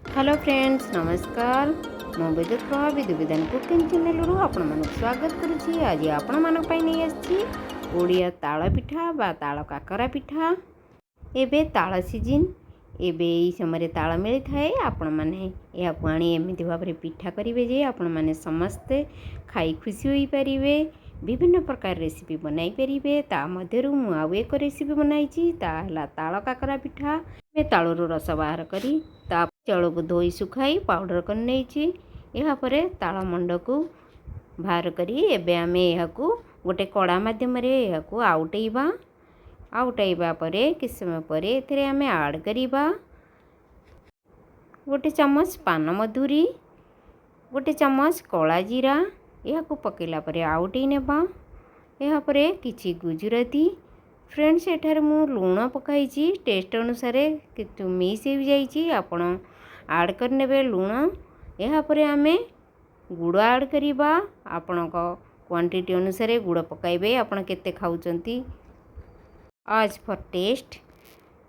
Hello friends नमस्कार मु विद्युत प्रभा विद्युविधान कुकिंग चैनल रु आपण मानक स्वागत करुछि। आज आपण मानक पई नै आछि ओडिया ताଳ पिठा बा ताଳ काकरा पिठा। एबे ताଳ सीजन एबे एई समय ताଳ मिली थाए। आपण माने या पानी एमिति भाबरे पिठा करिवे जे आपण माने समस्त खाई खुशी होई परिवे। विभिन्न प्रकार रेसिपी बनाई परिवे। ता मध्यरु मु आउ एक रेसिपी बनाइछि ता हला ताଳ काकरा पिठा। मे ताळरू रस बाहर करी ता चाउल को धोई सुखाई पाउडर कर नहीं। यापर ताଳ मंड को बाहर करी एबे आमे यहाकू गोटे कड़ा माध्यम आउटेबा। आउटाइबा परे किछ समय परे एथिरे आमे ऐड करिबा गोटे चम्मच पान मधुरी, गोटे चम्मच कला जीरा। याकू पकेला परे आउटई नेबा। या परे किछि गुजराती। फ्रेंड्स एठार मु लूण पकाई टेस्ट अनुसार कि मिस हो जाइए आपण ऐड करने लूण। यापर आमे गुड़ ऐड करिबा। आपण क्वांटिटी अनुसार गुड़ पकाइबे आपण केते खाउचंती आज फॉर टेस्ट।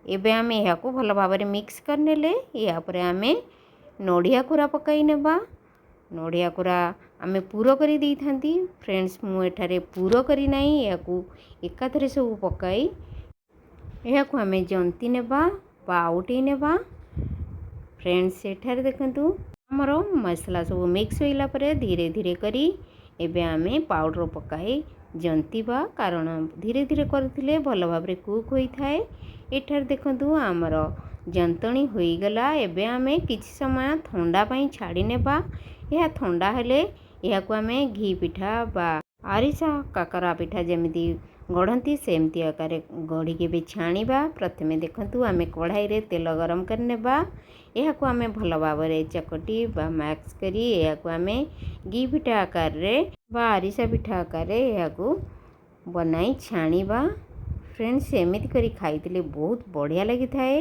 एबे आमे याकू भल भाबरे मिक्स करनेले यापर आमे नडिया कोरा पकाई नेबा। नडिया कोरा आमे पूरो करी दी थांती। फ्रेंड्स मु एठारे पूरो करी नाही याकू एकाथरे सब पकाई याकू आमे जंती नेबा बा आउटी नेबा। फ्रेंड्स एठारे देखंतु हमर मसला सब मिक्स होइला परे धीरे धीरे करी एबे आमे पाउडर पकाई जंतीबा कारण धीरे धीरे करथिले भल भाबरे कुक होई थाए। एठार देखंतु हमर जंतणी होई गला। एबे आमे किछि समय ठंडा पई छाडी नेबा। यह ठंडा हेले याकू आमे घी पिठा बा आरिसा काकरा पिठा जेमिति गढ़ती सेमती आकार गढ़ी के छाणीबा। प्रथमे देखंतु आमे कढ़ाई रे तेल गरम करनेबा। याकू आमे भल भाबरे चकटी बा मैक्स करी याकू आमे घी पिठा आकार रे बा आरिसा पिठा आकार रे याकू बनाई छाणीबा। फ्रेंड्स एमिति करी खाइतिले बहुत बढ़िया लगी थाए।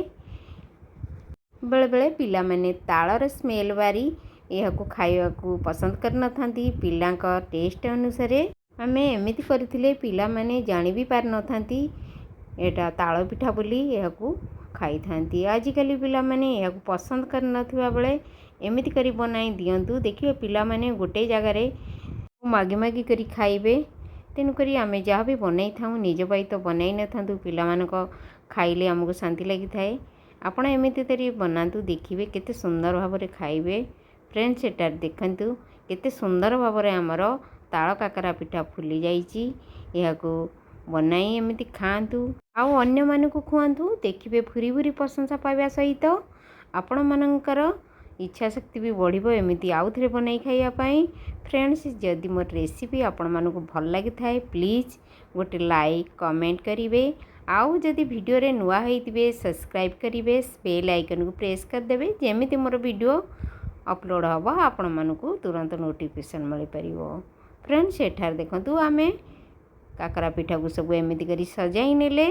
बेले बेले पिला माने ताळर स्मेल बारी याकू खाइबा को पसंद कर न थांती। पिलांक टेस्ट अनुसार आमे एमिति करथिले पिला माने जानि भी पार न थांती एटा ताळ पिठा बोली याकू खाई थांती। आजिकली पिला माने याकू पसंद कर नथिबा बेले एमिति करी बनाई दियंतु। देखिए पिला माने गोटे जगह रे मागी मागी करी खाइबे। तेनु करी आमे जहाँ भी बनाई थाऊ निज पाई तो बनाई न थांतु पिला मानको खाइले हमको शांति लगी थाए। आपण एमिति तरी बनातु देखिबे केते सुंदर भाबरे खाइबे। फ्रेंड्स एटार देखंतु केते सुंदर भाबरे हमर ताळ काकरा पिठा फुली जाइची। याकू बनाई एमिति खांतु आउ अन्य मानकु खुआंतु देखिबे भूरी भूरी प्रशंसा पाइबा सहित आपण मानकर इच्छा शक्ति भी बढ़िबो एमिति आउ थरे बनाई खाइया पई। फ्रेंड्स जदि मोर रेसिपी आपण मानकु भल लागि थाए प्लीज गोटे लाइक कमेंट करिवे। आउ जदि वीडियो रे नुआ होइतिबे सब्सक्राइब करिवे बेल आइकन को प्रेस कर देबे जेमिति मोर वीडियो अपलोड हबो आपण मानकु तुरंत नोटिफिकेशन मिल परिवो। फ्रेंड्स एठार देखंतु आमे काकरा पिठा को सब एमिति करी सजाई नेले।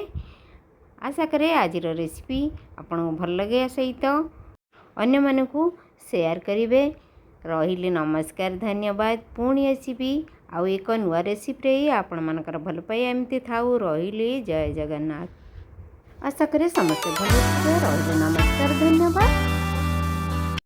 आशा करे आज रेसिपी आपन भल लगे सहित अन्य मानकु शेयर करिवे। रहिले नमस्कार धन्यवाद। पुणी आसीबी आउ एक नुआ रेसिपी रे आपण मानकर भल पाई एमिति थाउ। रहिले जय जगन्नाथ। आशा करे समस्त भल रहिले नमस्कार धन्यवाद।